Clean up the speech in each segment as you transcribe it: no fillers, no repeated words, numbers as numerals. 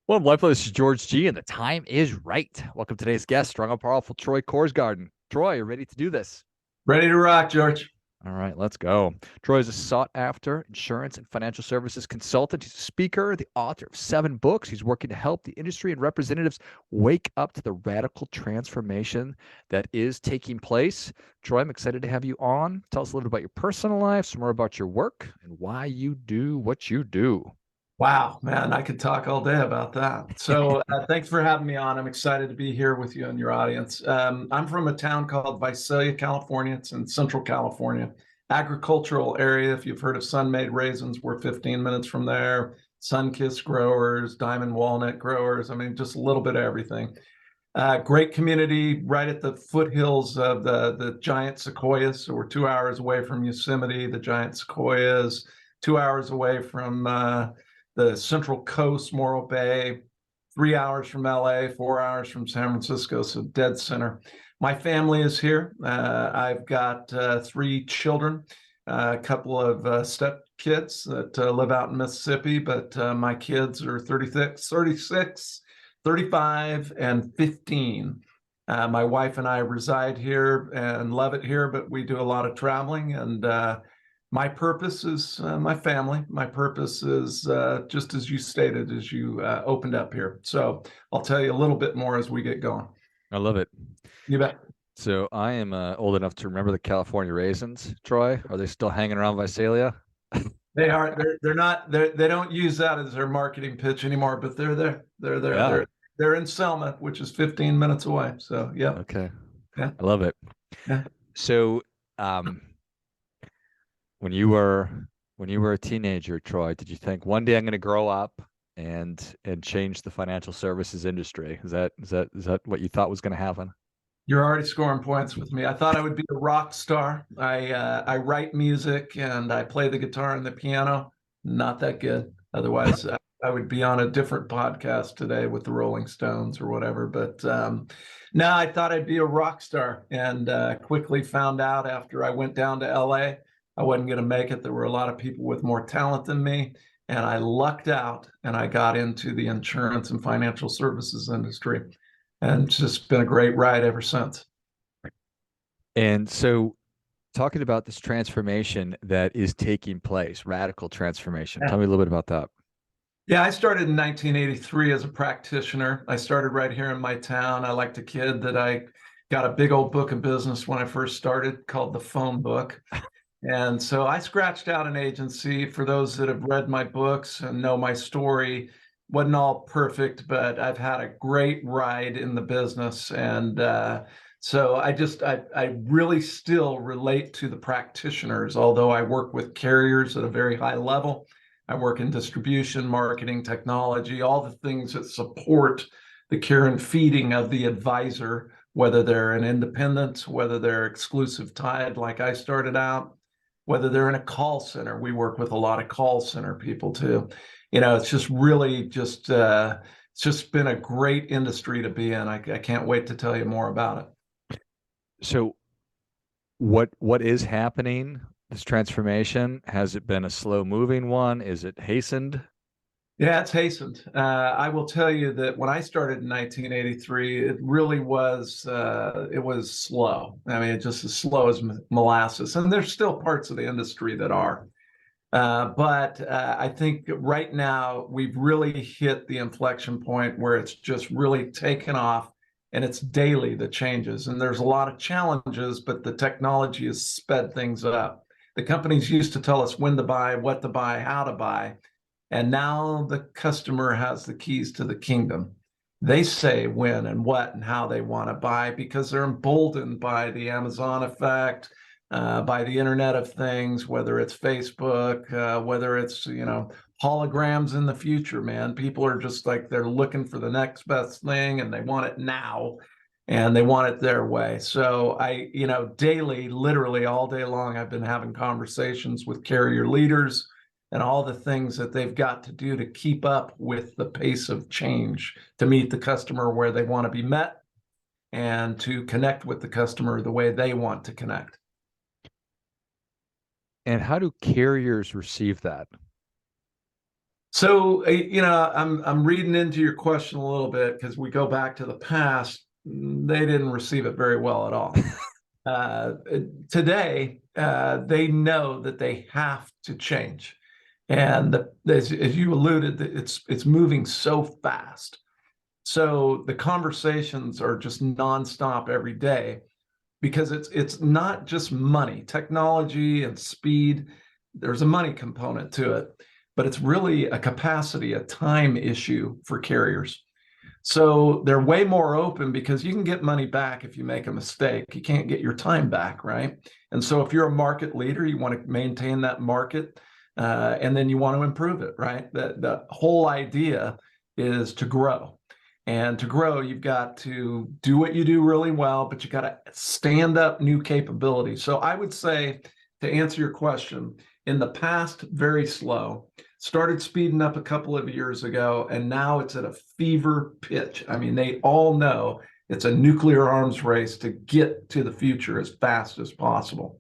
Well, LifeBlood, this is George G, and the time is right. Welcome to today's guest, strong and powerful Troy Korsgaden. Troy, you ready to do this? Ready to rock, George. All right, let's go. Troy is a sought-after insurance and financial services consultant. He's a speaker, the author of 7 books. He's working to help the industry and representatives wake up to the radical transformation that is taking place. Troy, I'm excited to have you on. Tell us a little bit about your personal life, some more about your work, and why you do what you do. Wow, man, I could talk all day about that. Thanks for having me on. I'm excited to be here with you and your audience. I'm from a town called Visalia, California. It's in Central California, agricultural area. If you've heard of Sun-Made raisins, we're 15 minutes from there. Sun-Kissed growers, diamond walnut growers. I mean, just a little bit of everything. Great community right at the foothills of the giant sequoias. So we're 2 hours away from Yosemite, the giant sequoias, 2 hours away from the Central Coast, Morro Bay, 3 hours from LA, 4 hours from San Francisco, so dead center. My family is here. I've got 3 children, a couple of step kids that live out in Mississippi, but my kids are 36, 35, and 15. My wife and I reside here and love it here, but we do a lot of traveling. And my purpose is my family. My purpose is just as you stated, as you opened up here. So I'll tell you a little bit more as we get going. I love it. You bet. So I am old enough to remember the California raisins. Troy, are they still hanging around Visalia? They are. They're not. They don't use that as their marketing pitch anymore. But they're there. They're there. Yeah. They're in Selma, which is 15 minutes away. So yeah. Okay. Yeah. I love it. Yeah. So, when you were a teenager, Troy, did you think one day I'm going to grow up and change the financial services industry? Is that what you thought was going to happen? You're already scoring points with me. I thought I would be a rock star. I write music and I play the guitar and the piano. Not that good. Otherwise, I would be on a different podcast today with the Rolling Stones or whatever. But no, I thought I'd be a rock star, and quickly found out after I went down to LA, I wasn't going to make it. There were a lot of people with more talent than me, and I lucked out and I got into the insurance and financial services industry. And it's just been a great ride ever since. And so, talking about this transformation that is taking place, radical transformation. Yeah. Tell me a little bit about that. Yeah, I started in 1983 as a practitioner. I started right here in my town. I liked a kid that I got a big old book of business when I first started called the phone book. And so I scratched out an agency. For those that have read my books and know my story, wasn't all perfect, but I've had a great ride in the business. And I really still relate to the practitioners, although I work with carriers at a very high level. I work in distribution, marketing, technology, all the things that support the care and feeding of the advisor, whether they're an independent, whether they're exclusive tied like I started out, whether they're in a call center. We work with a lot of call center people too. It's just really it's just been a great industry to be in. I can't wait to tell you more about it. So, what is happening? This transformation, has it been a slow moving one? Is it hastened? Yeah, it's hastened. I will tell you that when I started in 1983, it really it was slow. I mean, it's just as slow as molasses. And there's still parts of the industry that are. But I think right now we've really hit the inflection point where it's just really taken off, and it's daily the changes. And there's a lot of challenges, but the technology has sped things up. The companies used to tell us when to buy, what to buy, how to buy. And now the customer has the keys to the kingdom. They say when and what and how they want to buy because they're emboldened by the Amazon effect, by the Internet of Things, whether it's Facebook, whether it's, holograms in the future, man. People are just like, they're looking for the next best thing and they want it now and they want it their way. So daily, literally all day long, I've been having conversations with carrier leaders and all the things that they've got to do to keep up with the pace of change, to meet the customer where they want to be met and to connect with the customer the way they want to connect. And how do carriers receive that? So, I'm reading into your question a little bit because we go back to the past. They didn't receive it very well at all. Uh, Today, they know that they have to change, and as you alluded, it's moving so fast. So the conversations are just nonstop every day because it's not just money, technology and speed. There's a money component to it, but it's really a capacity, a time issue for carriers. So they're way more open because you can get money back if you make a mistake. You can't get your time back, right? And so if you're a market leader, you want to maintain that market, and then you want to improve it, right? The whole idea is to grow. And to grow, you've got to do what you do really well, but you got to stand up new capabilities. So I would say, to answer your question, in the past, very slow. Started speeding up a couple of years ago, and now it's at a fever pitch. I mean, they all know it's a nuclear arms race to get to the future as fast as possible.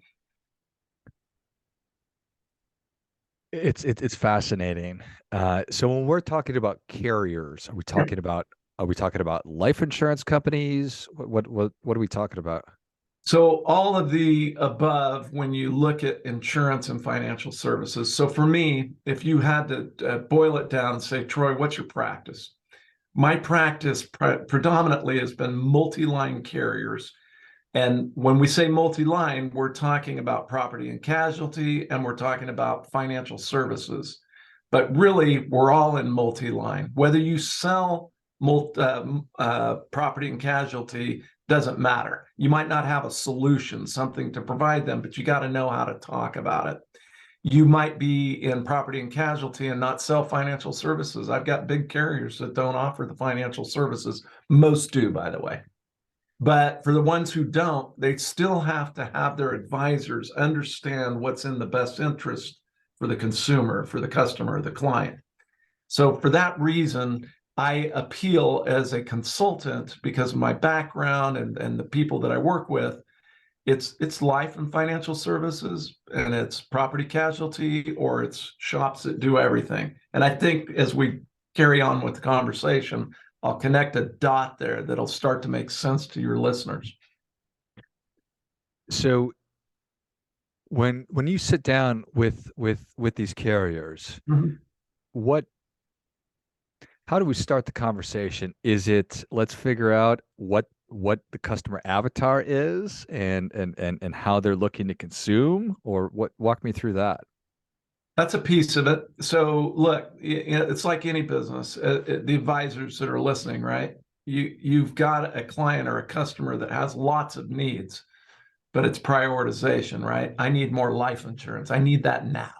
It's fascinating. So when we're talking about carriers, are we talking about life insurance companies? What are we talking about? So all of the above when you look at insurance and financial services. So for me, if you had to boil it down and say, Troy, what's your practice? My practice predominantly has been multi-line carriers. And when we say multi-line, we're talking about property and casualty, and we're talking about financial services. But really, we're all in multi-line. Whether you sell property and casualty doesn't matter. You might not have a solution, something to provide them, but you got to know how to talk about it. You might be in property and casualty and not sell financial services. I've got big carriers that don't offer the financial services. Most do, by the way. But for the ones who don't, they still have to have their advisors understand what's in the best interest for the consumer, for the customer, the client. So for that reason, I appeal as a consultant because of my background and the people that I work with. It's life and financial services, and it's property casualty, or it's shops that do everything. And I think as we carry on with the conversation, I'll connect a dot there that'll start to make sense to your listeners. So when you sit down with these carriers, Mhm. what how do we start the conversation? Is it let's figure out what the customer avatar is and how they're looking to consume, or what? Walk me through that. That's a piece of it. So look, it's like any business. The advisors that are listening, right? You've got a client or a customer that has lots of needs, but it's prioritization, right? I need more life insurance. I need that now.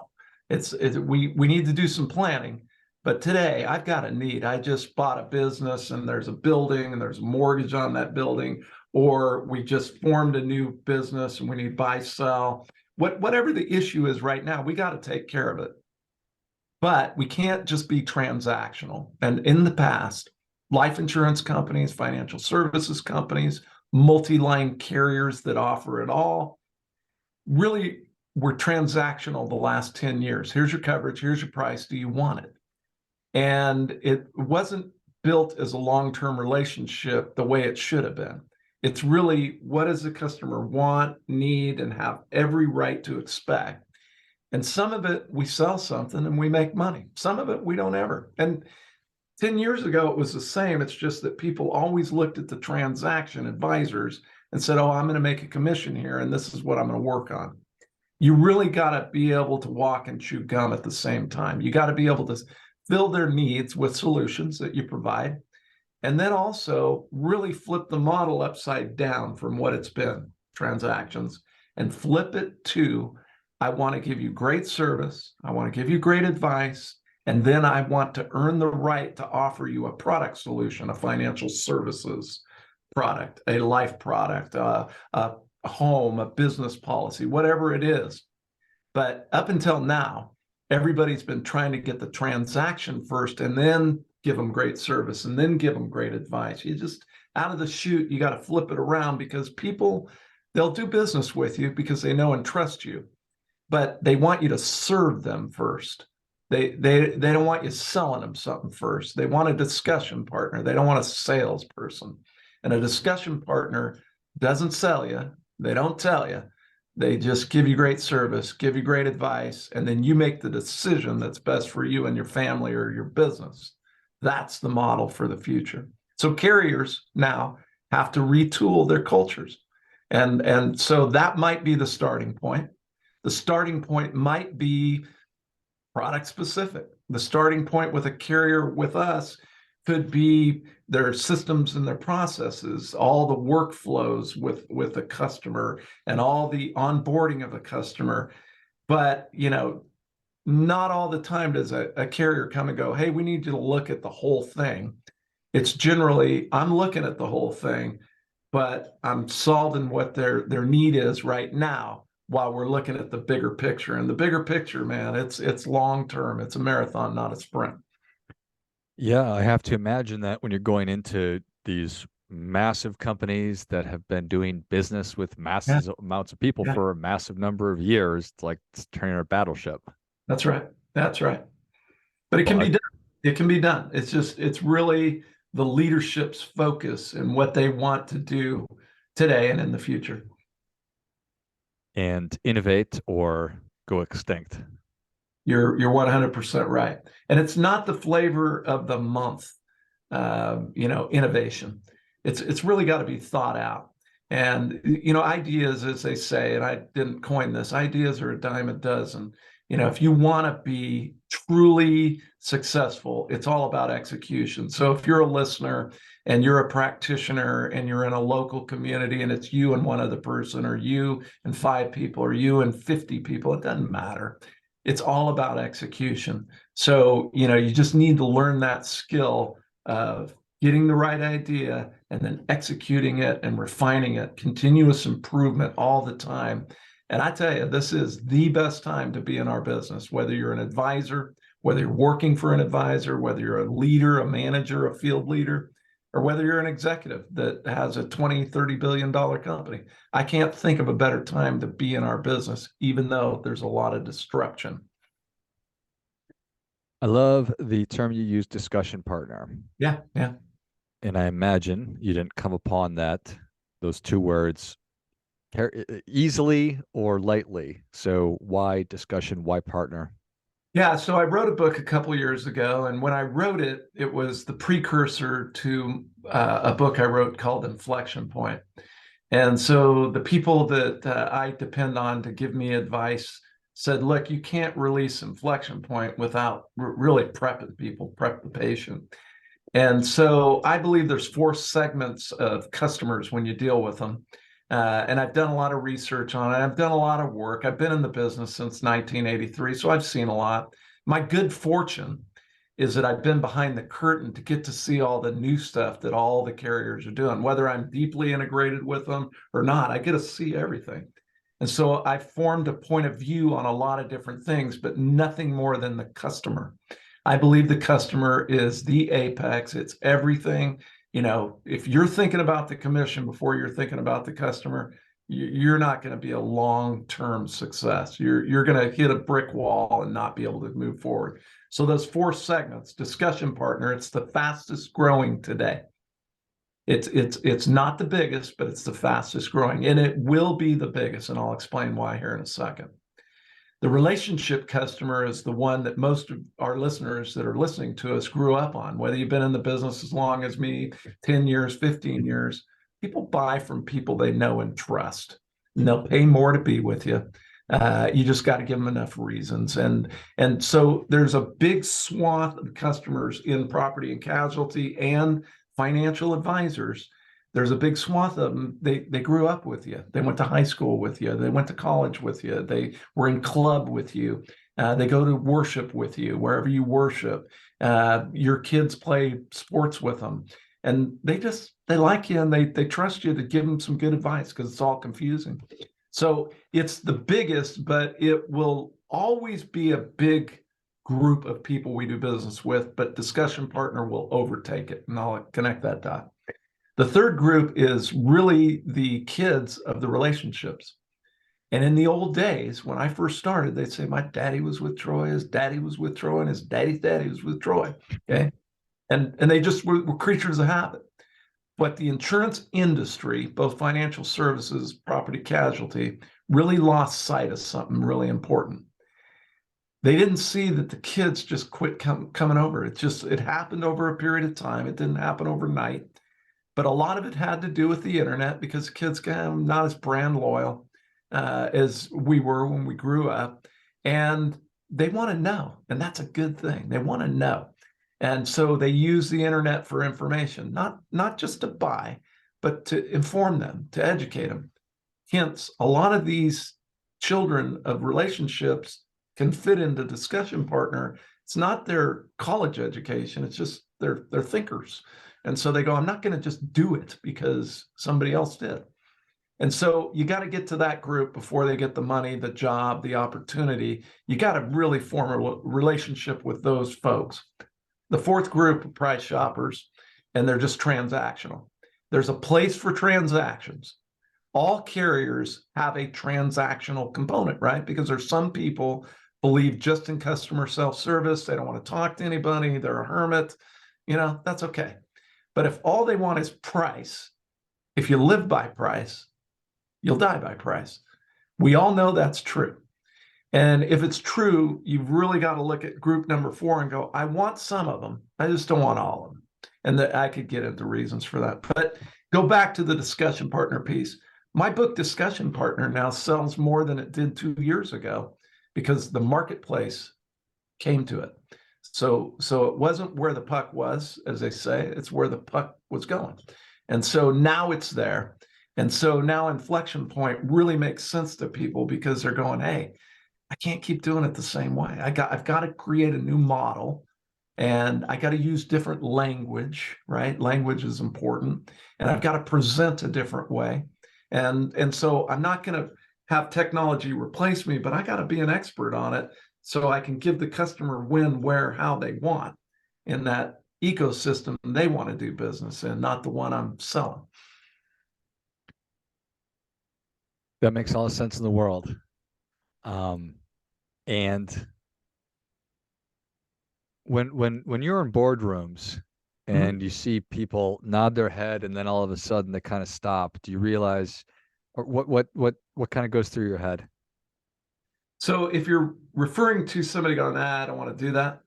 We need to do some planning, but today I've got a need. I just bought a business and there's a building and there's a mortgage on that building, or we just formed a new business and we need buy sell. Whatever the issue is right now, we got to take care of it. But we can't just be transactional. And in the past, life insurance companies, financial services companies, multi-line carriers that offer it all really were transactional the last 10 years. Here's your coverage, here's your price, do you want it? And it wasn't built as a long-term relationship the way it should have been. It's really, what does the customer want, need, and have every right to expect? And some of it, we sell something and we make money. Some of it, we don't ever. And 10 years ago, it was the same. It's just that people always looked at the transaction advisors and said, oh, I'm going to make a commission here, and this is what I'm going to work on. You really got to be able to walk and chew gum at the same time. You got to be able to fill their needs with solutions that you provide, and then also really flip the model upside down from what it's been, transactions, and flip it to, I want to give you great service, I want to give you great advice, and then I want to earn the right to offer you a product solution, a financial services product, a life product, a home, a business policy, whatever it is. But up until now, everybody's been trying to get the transaction first and then give them great service and then give them great advice. You just, out of the chute, you got to flip it around because people, they'll do business with you because they know and trust you, but they want you to serve them first. They don't want you selling them something first. They want a discussion partner. They don't want a salesperson. And a discussion partner doesn't sell you. They don't tell you. They just give you great service, give you great advice, and then you make the decision that's best for you and your family or your business. That's the model for the future. So carriers now have to retool their cultures. And so that might be the starting point. The starting point might be product specific. The starting point with a carrier with us could be their systems and their processes, all the workflows with the customer and all the onboarding of the customer. But, not all the time does a carrier come and go, hey, we need you to look at the whole thing. It's generally, I'm looking at the whole thing, but I'm solving what their need is right now while we're looking at the bigger picture. And the bigger picture, man, it's long term. It's a marathon, not a sprint. Yeah, I have to imagine that when you're going into these massive companies that have been doing business with Yeah, massive amounts of people yeah, for a massive number of years, it's like it's turning a battleship. that's right. That's right. But it can be But done. It can be done. It's really the leadership's focus and what they want to do today and in the future. and innovate or go extinct. You're 100% right. And it's not the flavor of the month, innovation. It's really got to be thought out. And ideas, as they say, and I didn't coin this, ideas are a dime a dozen. If you want to be truly successful, it's all about execution. So if you're a listener and you're a practitioner and you're in a local community and it's you and one other person, or you and 5 people, or you and 50 people, it doesn't matter. It's all about execution. So, you just need to learn that skill of getting the right idea and then executing it and refining it, continuous improvement all the time. And I tell you, this is the best time to be in our business, whether you're an advisor, whether you're working for an advisor, whether you're a leader, a manager, a field leader, or whether you're an executive that has a $20-30 billion company. I can't think of a better time to be in our business, even though there's a lot of disruption. I love the term you use, discussion partner. Yeah, yeah. And I imagine you didn't come upon those two words easily or lightly. So why discussion? Why partner? Yeah, so I wrote a book a couple years ago, and when I wrote it, it was the precursor to a book I wrote called Inflection Point. And so the people that I depend on to give me advice said, look, you can't release Inflection Point without really prepping people, prep the patient. And so I believe there's 4 segments of customers when you deal with them. And I've done a lot of research on it. I've done a lot of work. I've been in the business since 1983, so I've seen a lot. My good fortune is that I've been behind the curtain to get to see all the new stuff that all the carriers are doing, whether I'm deeply integrated with them or not. I get to see everything. And so I formed a point of view on a lot of different things, but nothing more than the customer. I believe the customer is the apex. It's everything. If you're thinking about the commission before you're thinking about the customer, you're not going to be a long-term success. You're going to hit a brick wall and not be able to move forward. So those 4 segments, discussion partner, it's the fastest growing today. It's not the biggest, but it's the fastest growing, and it will be the biggest, and I'll explain why here in a second. The relationship customer is the one that most of our listeners that are listening to us grew up on. Whether you've been in the business as long as me, 10 years, 15 years, people buy from people they know and trust, and they'll pay more to be with you. You just got to give them enough reasons. And so there's a big swath of customers in property and casualty and financial advisors. There's a big swath of them. They grew up with you. They went to high school with you. They went to college with you. They were in club with you. They go to worship with you wherever you worship. Your kids play sports with them, and they like you and they trust you to give them some good advice because it's all confusing. So it's the biggest, but it will always be a big group of people we do business with, but discussion partner will overtake it, and I'll connect that dot. The third group is really the kids of the relationships. And in the old days, when I first started, they'd say, my daddy was with Troy, his daddy was with Troy, and his daddy's daddy was with Troy. Okay. And they just were creatures of habit. But the insurance industry, both financial services, property casualty, really lost sight of something really important. They didn't see that the kids just quit coming over. It happened over a period of time. It didn't happen overnight. But a lot of it had to do with the internet because kids got not as brand loyal as we were when we grew up. And they want to know, and that's a good thing. They want to know. And so they use the internet for information, not just to buy, but to inform them, to educate them. Hence, a lot of these children of relationships can fit into discussion partner. It's not their college education, it's just they're thinkers. And so they go, I'm not going to just do it because somebody else did. And so you got to get to that group before they get the money, the job, the opportunity. You got to really form a relationship with those folks. The fourth group of price shoppers, and they're just transactional. There's a place for transactions. All carriers have a transactional component, right? Because there's some people believe just in customer self-service. They don't want to talk to anybody. They're a hermit. That's okay. But if all they want is price, if you live by price, you'll die by price. We all know that's true. And if it's true, you've really got to look at group number 4 and go, I want some of them. I just don't want all of them. And I could get into reasons for that. But go back to the discussion partner piece. My book, Discussion Partner, now sells more than it did 2 years ago because the marketplace came to it. So it wasn't where the puck was, as they say, it's where the puck was going. And so now it's there. And so now inflection point really makes sense to people because they're going, hey, I can't keep doing it the same way. I've got to create a new model, and I got to use different language, right? Language is important, and I've got to present a different way. And so I'm not going to have technology replace me, but I got to be an expert on it so I can give the customer when, where, how they want in that ecosystem they want to do business in, not the one I'm selling. That makes all the sense in the world. And when you're in boardrooms and you see people nod their head and then all of a sudden they kind of stop, do you realize, or what kind of goes through your head? So if you're referring to somebody going, I don't want to do that,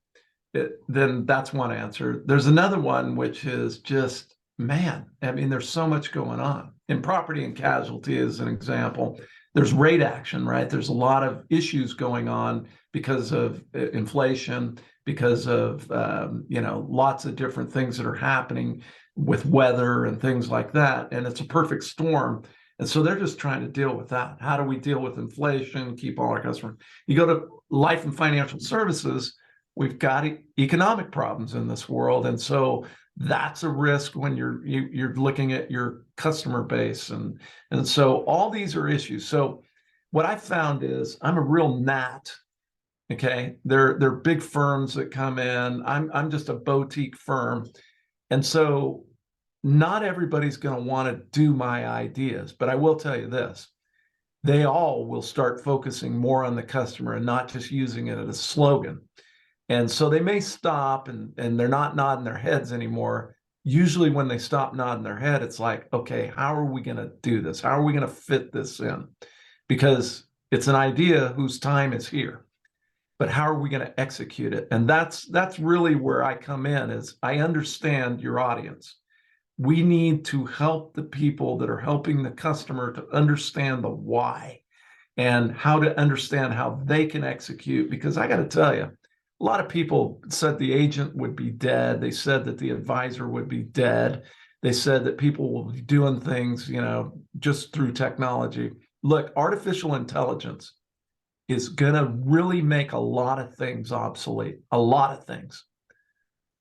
then that's one answer. There's another one, which is just, man, I mean, there's so much going on. In property and casualty, as an example, there's rate action, right? There's a lot of issues going on because of inflation, because of, lots of different things that are happening with weather and things like that. And it's a perfect storm. And so they're just trying to deal with that. How do we deal with inflation, keep all our customers? You go to life and financial services, we've got economic problems in this world. And so that's a risk when you're looking at your customer base. And so all these are issues. So what I found is I'm a real gnat. Okay. They're big firms that come in. I'm just a boutique firm. And so not everybody's going to want to do my ideas, but I will tell you this. They all will start focusing more on the customer and not just using it as a slogan. And so they may stop and they're not nodding their heads anymore. Usually when they stop nodding their head, it's like, okay, how are we going to do this? How are we going to fit this in? Because it's an idea whose time is here, but how are we going to execute it? And that's really where I come in, is I understand your audience. We need to help the people that are helping the customer to understand the why and how to understand how they can execute. Because I got to tell you, a lot of people said the agent would be dead. They said that the advisor would be dead. They said that people will be doing things, just through technology. Look, artificial intelligence is going to really make a lot of things obsolete, a lot of things,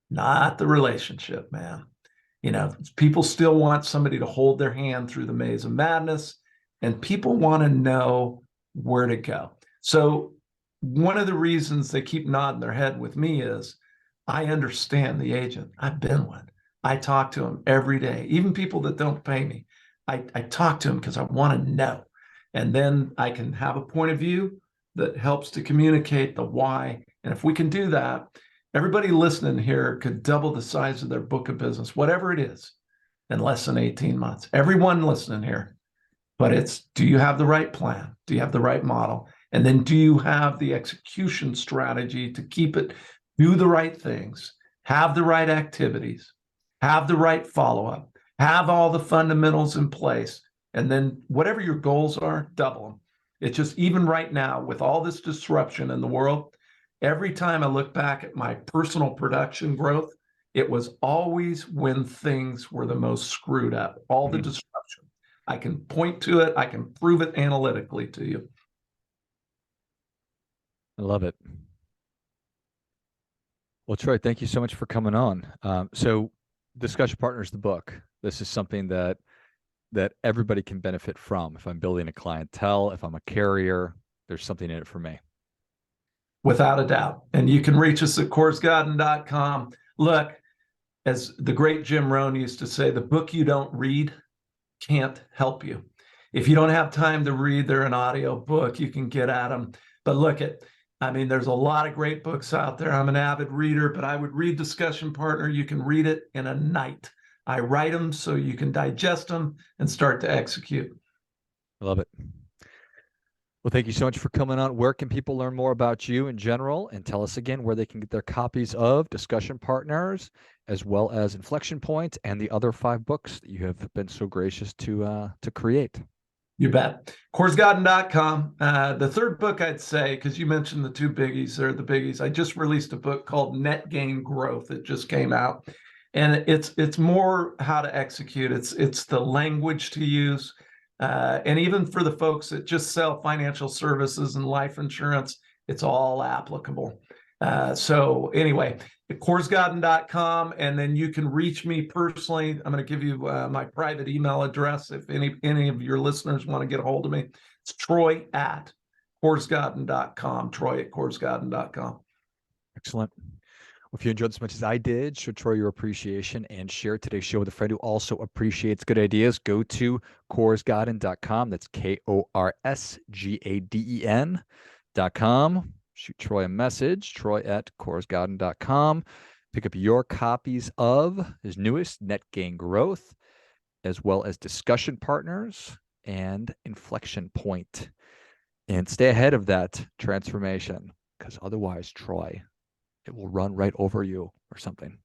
not the relationship, man. People still want somebody to hold their hand through the maze of madness, and people want to know where to go. So one of the reasons they keep nodding their head with me is I understand the agent. I've been one. I talk to them every day, even people that don't pay me. I talk to them because I want to know. And then I can have a point of view that helps to communicate the why. And if we can do that, everybody listening here could double the size of their book of business, whatever it is, in less than 18 months. Everyone listening here. But it's, do you have the right plan? Do you have the right model? And then do you have the execution strategy to keep it, do the right things, have the right activities, have the right follow-up, have all the fundamentals in place, and then whatever your goals are, double them. It's just, even right now, with all this disruption in the world, every time I look back at my personal production growth, it was always when things were the most screwed up, all the disruption. I can point to it. I can prove it analytically to you. I love it. Well, Troy, thank you so much for coming on. So Discussion Partners, the book, this is something that everybody can benefit from. If I'm building a clientele, if I'm a carrier, there's something in it for me. Without a doubt. And you can reach us at korsgaden.com. Look, as the great Jim Rohn used to say, the book you don't read can't help you. If you don't have time to read, they're an audio book. You can get at them. But look at, I mean, there's a lot of great books out there. I'm an avid reader, but I would read Discussion Partner. You can read it in a night. I write them so you can digest them and start to execute. I love it. Well, thank you so much for coming on. Where can people learn more about you in general? And tell us again where they can get their copies of Discussion Partners, as well as Inflection Point and the other 5 books that you have been so gracious to create. You bet. Korsgaden.com. The third book, I'd say, because you mentioned the 2 biggies, they're the biggies. I just released a book called Net Gain Growth. It just came out. And it's more how to execute. It's the language to use. And even for the folks that just sell financial services and life insurance, it's all applicable. So anyway, korsgaden.com, and then you can reach me personally. I'm going to give you my private email address if any of your listeners want to get a hold of me. It's troy@korsgaden.com, troy@korsgaden.com. Excellent. Well, if you enjoyed as much as I did, show Troy your appreciation and share today's show with a friend who also appreciates good ideas. Go to korsgaden.com. That's KORSGADEN.com. Shoot Troy a message, troy@korsgaden.com. Pick up your copies of his newest, Net Gain Growth, as well as Discussion Partners and Inflection Point. And stay ahead of that transformation, because otherwise, Troy, it will run right over you or something.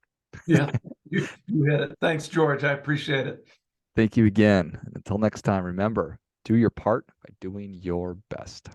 Yeah, you hit it. Thanks, George. I appreciate it. Thank you again. And until next time, remember, do your part by doing your best.